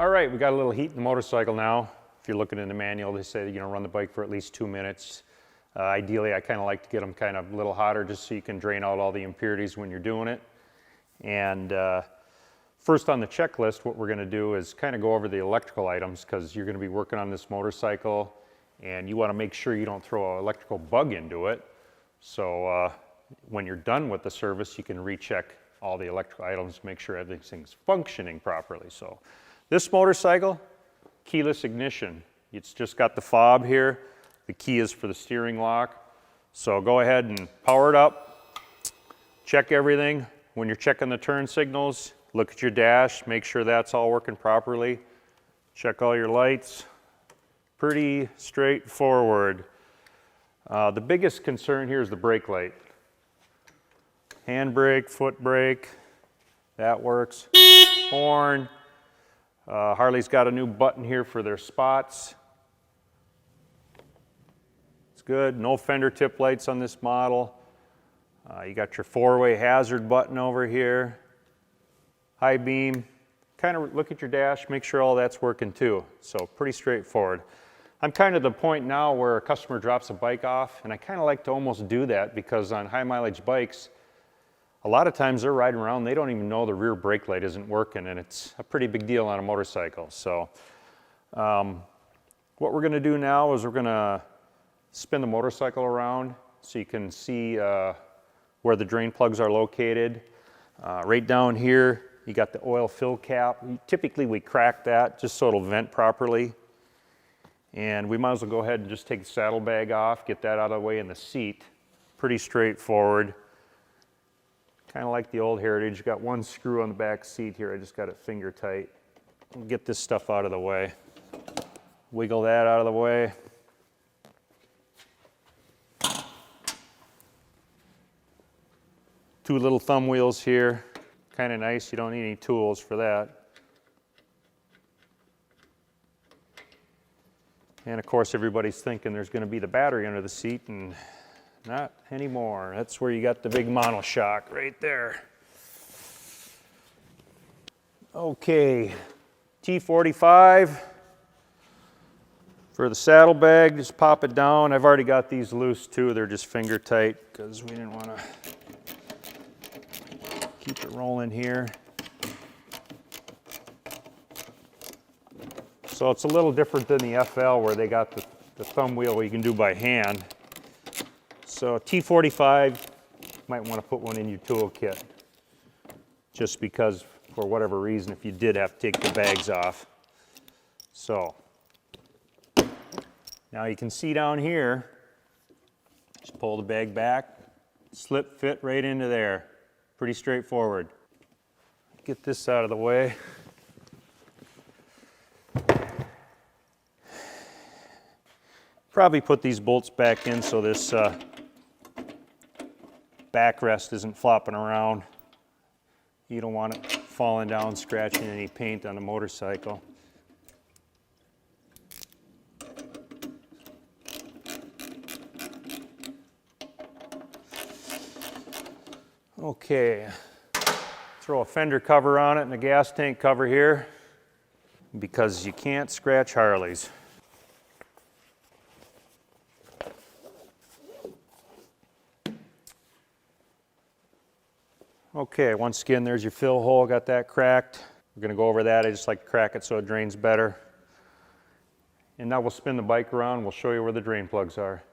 All right, we got a little heat in the motorcycle now. If you're looking in the manual, they say run the bike for at least 2 minutes. Ideally, I kind of like to get them kind of a little hotter just so you can drain out all the impurities when you're doing it. And first on the checklist, what we're going to do is kind of go over the electrical items because you're going to be working on this motorcycle and you want to make sure you don't throw an electrical bug into it. So when you're done with the service, you can recheck all the electrical items, make sure everything's functioning properly. So this motorcycle, keyless ignition. It's just got the fob here. The key is for the steering lock. So go ahead and power it up. Check everything. When you're checking the turn signals, look at your dash, make sure that's all working properly. Check all your lights. Pretty straightforward. The biggest concern here is the brake light. Hand brake, foot brake, that works. Horn. Harley's got a new button here for their spots. It's good. No fender tip lights on this model. You got your four-way hazard button over here. High beam. Kind of look at your dash, make sure all that's working too. So pretty straightforward. I'm kind of at the point now where a customer drops a bike off, and I kind of like to almost do that because on high mileage bikes, a lot of times they're riding around, they don't even know the rear brake light isn't working, and it's a pretty big deal on a motorcycle. So what we're going to do now is we're going to spin the motorcycle around so you can see where the drain plugs are located. Right down here, you got the oil fill cap. Typically we crack that just so it'll vent properly. And we might as well go ahead and just take the saddlebag off, get that out of the way in the seat. Pretty straightforward. Kind of like the old Heritage. Got one screw on the back seat here. I just got it finger tight. Get this stuff out of the way. Wiggle that out of the way. Two little thumb wheels here. Kind of nice. You don't need any tools for that. And of course, everybody's thinking there's going to be the battery under the seat, and not anymore. That's where you got the big monoshock right there. Okay, T45 for the saddlebag. Just pop it down. I've already got these loose too. They're just finger tight because we didn't want to keep it rolling here. So it's a little different than the FL where they got the thumb wheel you can do by hand. So T45, might want to put one in your toolkit just because for whatever reason if you did have to take the bags off. So now you can see down here, just pull the bag back, slip fit right into there. Pretty straightforward. Get this out of the way. Probably put these bolts back in so this backrest isn't flopping around. You don't want it falling down, scratching any paint on the motorcycle. Okay, throw a fender cover on it and a gas tank cover here because you can't scratch Harleys. Okay, once again, there's your fill hole, got that cracked. We're gonna go over that. I just like to crack it so it drains better. And now we'll spin the bike around, we'll show you where the drain plugs are.